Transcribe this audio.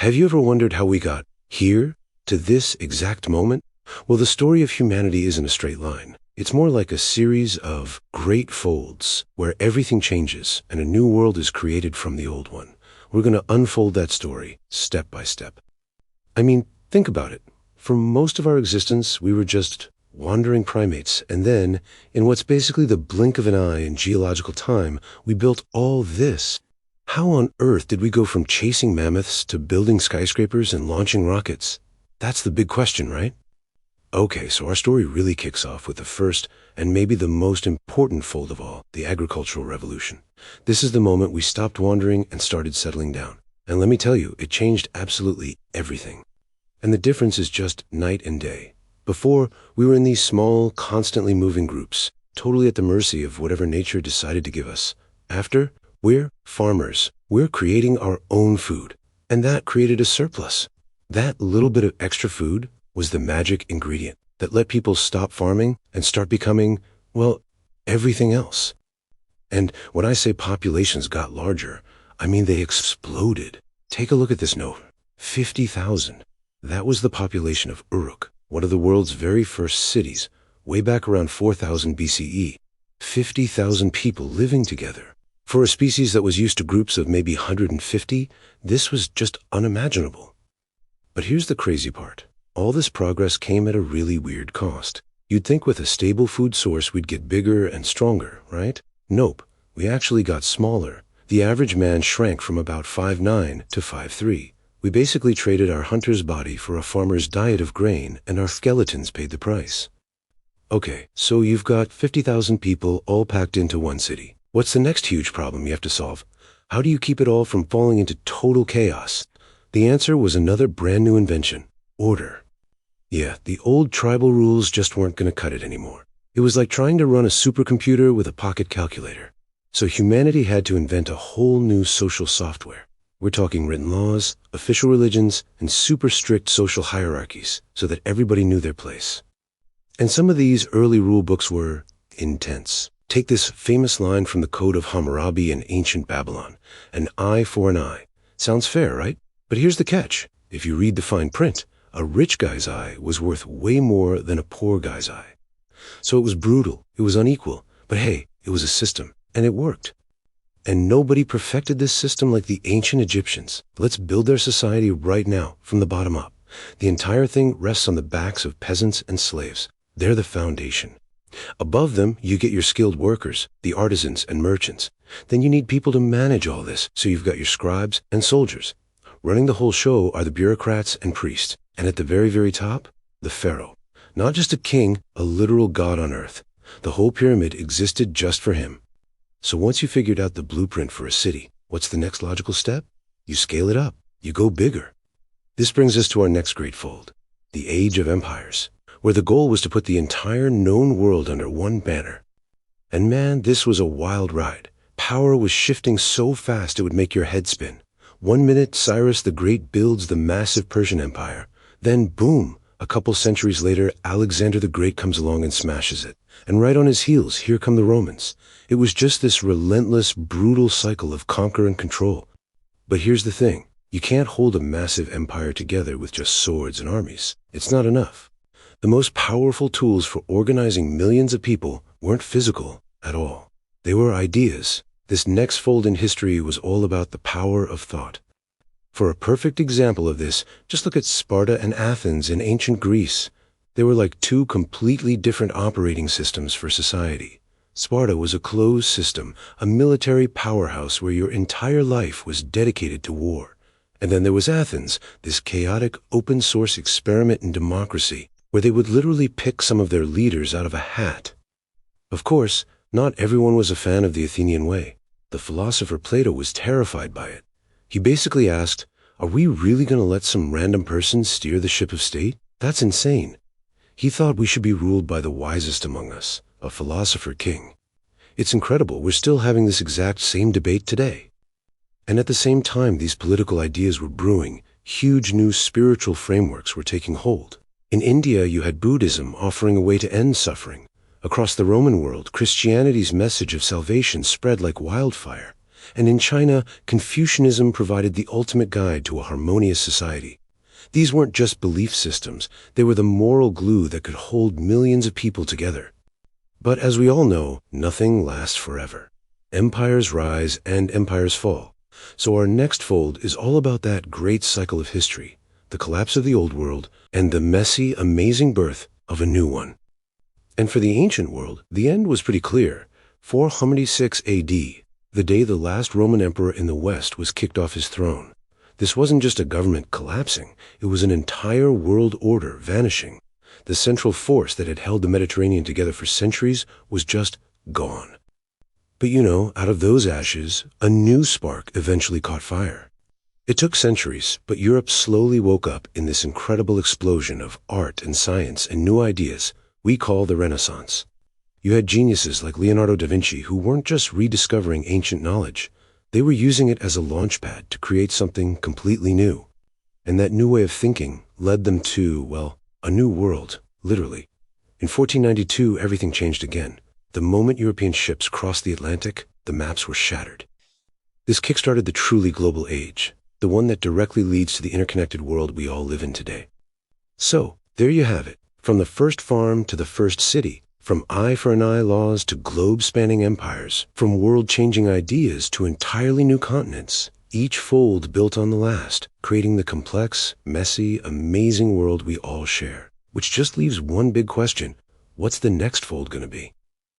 Have you ever wondered how we got here, to this exact moment? Well, the story of humanity isn't a straight line. It's more like a series of great folds where everything changes and a new world is created from the old one. We're going to unfold that story step by step. I mean, think about it. For most of our existence, we were just wandering primates, and then, in what's basically the blink of an eye in geological time, we built all this. How on earth did we go from chasing mammoths to building skyscrapers and launching rockets? That's the big question, right? Okay, so our story really kicks off with the first and maybe the most important fold of all, the agricultural revolution. This is the moment we stopped wandering and started settling down. And let me tell you, it changed absolutely everything. And the difference is just night and day. Before, we were in these small, constantly moving groups, totally at the mercy of whatever nature decided to give us. After, we're farmers. We're creating our own food. And that created a surplus. That little bit of extra food was the magic ingredient that let people stop farming and start becoming, well, everything else. And when I say populations got larger, I mean they exploded. Take a look at this note. 50,000. That was the population of Uruk, one of the world's very first cities, way back around 4000 BCE. 50,000 people living together. For a species that was used to groups of maybe 150, this was just unimaginable. But here's the crazy part. All this progress came at a really weird cost. You'd think with a stable food source we'd get bigger and stronger, right? Nope, we actually got smaller. The average man shrank from about 5'9" to 5'3". We basically traded our hunter's body for a farmer's diet of grain, and our skeletons paid the price. Okay, so you've got 50,000 people all packed into one city. What's the next huge problem you have to solve? How do you keep it all from falling into total chaos? The answer was another brand new invention. Order. Yeah, the old tribal rules just weren't going to cut it anymore. It was like trying to run a supercomputer with a pocket calculator. So humanity had to invent a whole new social software. We're talking written laws, official religions, and super strict social hierarchies so that everybody knew their place. And some of these early rule books were intense. Take this famous line from the Code of Hammurabi in ancient Babylon. An eye for an eye. Sounds fair, right? But here's the catch. If you read the fine print, a rich guy's eye was worth way more than a poor guy's eye. So it was brutal, it was unequal, but hey, it was a system, and it worked. And nobody perfected this system like the ancient Egyptians. Let's build their society right now, from the bottom up. The entire thing rests on the backs of peasants and slaves. They're the foundation. Above them, you get your skilled workers, the artisans and merchants. Then you need people to manage all this, so you've got your scribes and soldiers. Running the whole show are the bureaucrats and priests. And at the very, very top, the pharaoh. Not just a king, a literal god on earth. The whole pyramid existed just for him. So once you figured out the blueprint for a city, what's the next logical step? You scale it up. You go bigger. This brings us to our next great fold, the Age of Empires, where the goal was to put the entire known world under one banner. And man, this was a wild ride. Power was shifting so fast it would make your head spin. 1 minute, Cyrus the Great builds the massive Persian Empire. Then, boom, a couple centuries later, Alexander the Great comes along and smashes it. And right on his heels, here come the Romans. It was just this relentless, brutal cycle of conquer and control. But here's the thing. You can't hold a massive empire together with just swords and armies. It's not enough. The most powerful tools for organizing millions of people weren't physical at all. They were ideas. This next fold in history was all about the power of thought. For a perfect example of this, just look at Sparta and Athens in ancient Greece. They were like two completely different operating systems for society. Sparta was a closed system, a military powerhouse where your entire life was dedicated to war. And then there was Athens, this chaotic open-source experiment in democracy, where they would literally pick some of their leaders out of a hat. Of course, not everyone was a fan of the Athenian way. The philosopher Plato was terrified by it. He basically asked, are we really going to let some random person steer the ship of state? That's insane. He thought we should be ruled by the wisest among us, a philosopher king. It's incredible, we're still having this exact same debate today. And at the same time these political ideas were brewing, huge new spiritual frameworks were taking hold. In India, you had Buddhism offering a way to end suffering. Across the Roman world, Christianity's message of salvation spread like wildfire. And in China, Confucianism provided the ultimate guide to a harmonious society. These weren't just belief systems, they were the moral glue that could hold millions of people together. But as we all know, nothing lasts forever. Empires rise and empires fall. So our next fold is all about that great cycle of history, the collapse of the old world, and the messy, amazing birth of a new one. And for the ancient world, the end was pretty clear. 406 AD, the day the last Roman emperor in the West was kicked off his throne. This wasn't just a government collapsing, it was an entire world order vanishing. The central force that had held the Mediterranean together for centuries was just gone. But out of those ashes, a new spark eventually caught fire. It took centuries, but Europe slowly woke up in this incredible explosion of art and science and new ideas we call the Renaissance. You had geniuses like Leonardo da Vinci who weren't just rediscovering ancient knowledge, they were using it as a launchpad to create something completely new. And that new way of thinking led them to, well, a new world, literally. In 1492, everything changed again. The moment European ships crossed the Atlantic, the maps were shattered. This kickstarted the truly global age, the one that directly leads to the interconnected world we all live in today. So, there you have it. From the first farm to the first city, from eye for an eye laws to globe-spanning empires, from world-changing ideas to entirely new continents, each fold built on the last, creating the complex, messy, amazing world we all share. Which just leaves one big question: what's the next fold going to be?